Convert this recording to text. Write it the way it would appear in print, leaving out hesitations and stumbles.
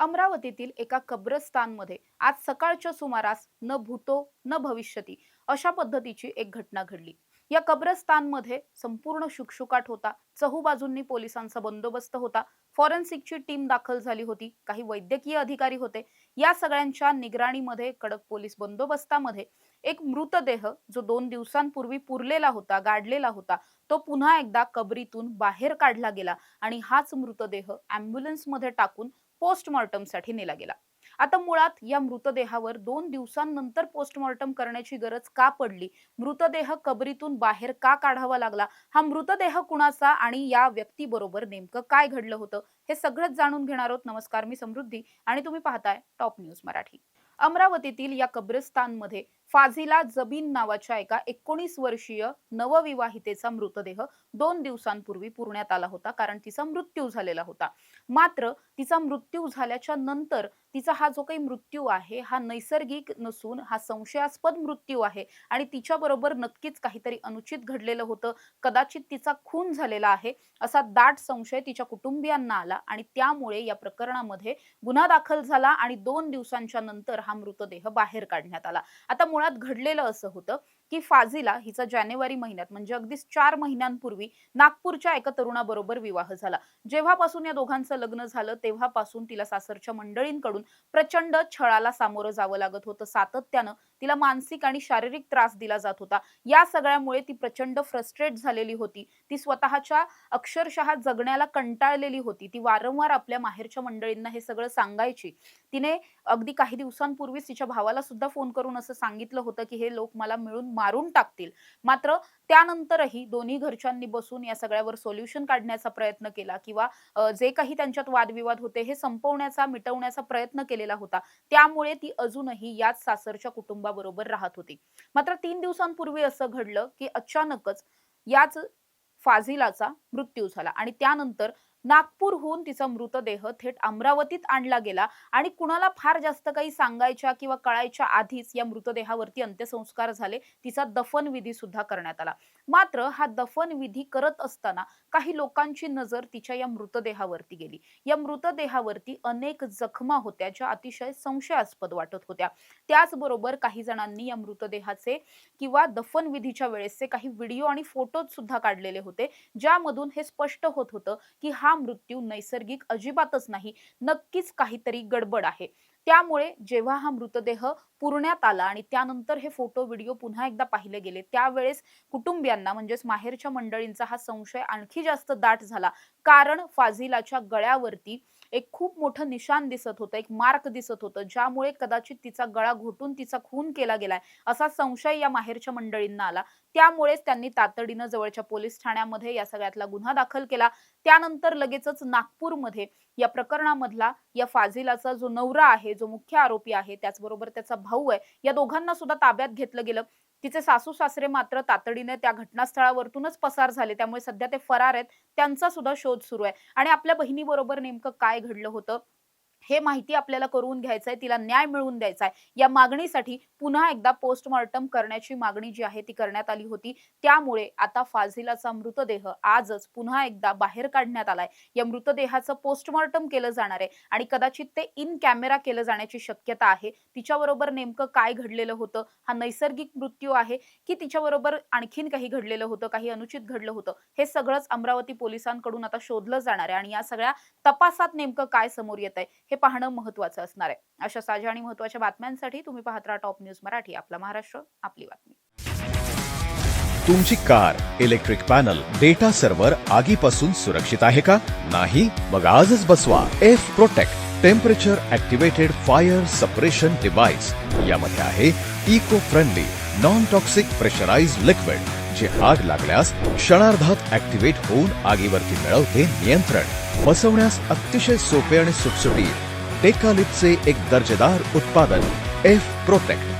अमरावतीतील एका कब्रस्तानमध्ये आज सकाळच्या सुमारास न भूतो न भविष्यती अशा पद्धतीची एक घटना घडली। या कब्रस्तानमध्ये संपूर्ण शुकशुकाट होता। चहूबाजूंनी पोलिसांचा बंदोबस्त होता। फॉरेन्सिकची टीम दाखल झाली होती। काही वैद्यकीय अधिकारी होते। या सगळ्यांच्या निगराणीमध्ये कडक पोलीस बंदोबस्तामध्ये एक मृतदेह जो 2 दिवसांपूर्वी पुरलेला होता, गाडलेला होता, तो पुन्हा एकदा कबरीतून बाहेर काढला गेला आणि हाच मृतदेह ॲम्ब्युलन्समध्ये टाकून पोस्टमॉर्टमसाठी नेला गेला। आता मुळात या मृतदेहावर 2 दिवसांनंतर पोस्टमॉर्टम करण्याची गरज का पडली? मृतदेह कबरीतून बाहेर का काढावा लागला? हा मृतदेह कुणाचा आणि या व्यक्तीबरोबर नेमकं काय घडलं होतं? हे सगळंच जाणून घेणार आहोत। नमस्कार, मी समृद्धी आणि तुम्ही पाहताय टॉप न्यूज मराठी। अमरावतीतील या कब्रिस्तानमध्ये फाजिला जबीन नावाच्या एका 19 वर्षीय नवविवाहितेचा मृतदेह 2 दिवसांपूर्वी पुरण्यात आला होता, कारण तिचा मृत्यू झालेला होता। मात्र तिचा मृत्यू झाल्याच्या नंतर तिचा हा जो काही मृत्यू आहे हा नैसर्गिक नसून हा संशयास्पद मृत्यू आहे आणि तिच्याबरोबर नक्कीच काहीतरी अनुचित घडलेलं होतं। कदाचित तिचा खून झालेला आहे असा दाट संशय तिच्या कुटुंबियांना आला आणि त्यामुळे या प्रकरणामध्ये गुन्हा दाखल झाला आणि 2 दिवसांच्या नंतर हा मृतदेह बाहेर काढण्यात आला। आता मुळात घडलेलं असं होतं की फाजिला हिचा जानेवारी महिन्यात म्हणजे अगदीच 4 महिन्यांपूर्वी नागपूरच्या एका तरुणाबरोबर विवाह झाला। जेव्हापासून या दोघांचं लग्न झालं तेव्हापासून तिला सासरच्या मंडळींकडून प्रचंड छळाला सामोरं जावं लागत होतं। सातत्यानं तिला मानसिक आणि शारीरिक त्रास दिला जात होता। या सगळ्यामुळे ती प्रचंड फ्रस्ट्रेट झालेली होती। ती स्वतःच्या अक्षरशः जगण्याला कंटाळलेली होती। ती वारंवार आपल्या माहेरच्या मंडळींना हे सगळं सांगायची। तिने अगदी काही दिवसांपूर्वीच तिच्या भावाला सुद्धा फोन करून असं सांगितलं होतं की हे लोक मला मिळून मारून टाकतील। मात्र त्यानंतरही दोन्ही घरच्यांनी बसून या सगळ्यावर सोल्युशन काढण्याचा प्रयत्न केला किंवा जे काही त्यांच्यात वादविवाद होते हे संपवण्याचा मिटवण्याचा प्रयत्न केलेला होता। त्यामुळे ती अजूनही याच सासरच्या कुटुंबाबरोबर राहत होती। मात्र 3 दिवसांपूर्वी असं घडलं की अचानकच याच फाजिलाचा मृत्यू झाला आणि त्यानंतर नागपूरहून तिचा मृतदेह थेट अमरावतीत आणला गेला आणि कुणाला फार जास्त काही सांगायच्या किंवा कळायच्या आधीच या मृतदेहावरती अंत्यसंस्कार झाले। तिचा दफनविधी सुद्धा करण्यात आला। मात्र हा दफनविधी करत असताना काही लोकांची नजर तिच्या या मृतदेहावरती गेली। या मृतदेहावरती अनेक जखमा होत्या ज्या अतिशय संशयास्पद वाटत होत्या। त्याचबरोबर काही जणांनी या मृतदेहाचे किंवा दफनविधीच्या वेळेसचे काही व्हिडिओ आणि फोटोज सुद्धा काढलेले होते, ज्यामधून हे स्पष्ट होत होतं की हा मृत्यू नैसर्गिक अजिबातच नाही, नक्कीच काहीतरी गडबड आहे। त्यामुळे जेव्हा हा मृतदेह पुरण्यात आला आणि त्यानंतर हे फोटो व्हिडिओ पुन्हा एकदा पाहिले गेले त्यावेळेस कुटुंबियांना म्हणजेच माहेरच्या मंडळींचा हा संशय आणखी जास्त दाट झाला। कारण फाजिलाच्या गळ्यावरती एक खूप मोठं निशाण दिसत होतं, एक मार्क दिसत होतं, ज्यामुळे कदाचित तिचा गळा घोटून तिचा खून केला गेलाय असा संशय या माहेरच्या मंडळींना आला। त्यामुळेच त्यांनी तातडीनं जवळच्या पोलीस ठाण्यामध्ये या सगळ्यातला गुन्हा दाखल केला। त्यानंतर लगेचच नागपूरमध्ये या प्रकरणामधला या फाजिलाचा जो नवरा आहे, जो मुख्य आरोपी आहे, त्याचबरोबर त्याचा भाऊ आहे, या दोघांना सुद्धा ताब्यात घेतलं गेलं। तिचे सासू सासरे मात्र तातडीने त्या घटनास्थळावरतूनच पसार झाले। त्यामुळे सध्या ते फरार आहेत। त्यांचा सुद्धा शोध सुरू आहे आणि आपल्या बहिणीबरोबर नेमकं काय घडलं होतं हे माहिती आपल्याला करून घ्यायचंय, तिला न्याय मिळवून द्यायचा आहे। या मागणीसाठी पुन्हा एकदा पोस्टमॉर्टम करण्याची मागणी जी आहे ती करण्यात आली होती। त्यामुळे आता फाजिलाचा मृतदेह आजच पुन्हा एकदा बाहेर काढण्यात आलाय। या मृतदेहाचं पोस्टमॉर्टम केलं जाणार आहे आणि कदाचित ते इन कॅमेरा केलं जाण्याची शक्यता आहे। तिच्याबरोबर नेमकं काय घडलेलं होतं, हा नैसर्गिक मृत्यू आहे की तिच्याबरोबर आणखीन काही घडलेलं होतं, काही अनुचित घडलं होतं, हे सगळंच अमरावती पोलिसांकडून आता शोधलं जाणार आहे आणि या सगळ्या तपासात नेमकं काय समोर येत आहे हे पाहणं महत्त्वाचं असणार आहे। अशा ताज्या आणि महत्त्वाच्या बातम्यांसाठी तुम्ही पाहत राहा टॉप न्यूज मराठी। आपला महाराष्ट्र, आपली बातमी। तुमची car, electric panel, data server आगीपासून सुरक्षित आहे का? नाही? मग आजच बसवा F protect temperature activated fire suppression device. यामध्ये आहे eco friendly non toxic pressurised liquid जे आग लागल्यास क्षणार्धात ॲक्टिवेट होऊन आगीवरती मिळवते नियंत्रण। बसवण्यास अतिशय सोपे आणि सुटसुटीत टेकालिपचे एक दर्जेदार उत्पादन एफ प्रोटेक्ट।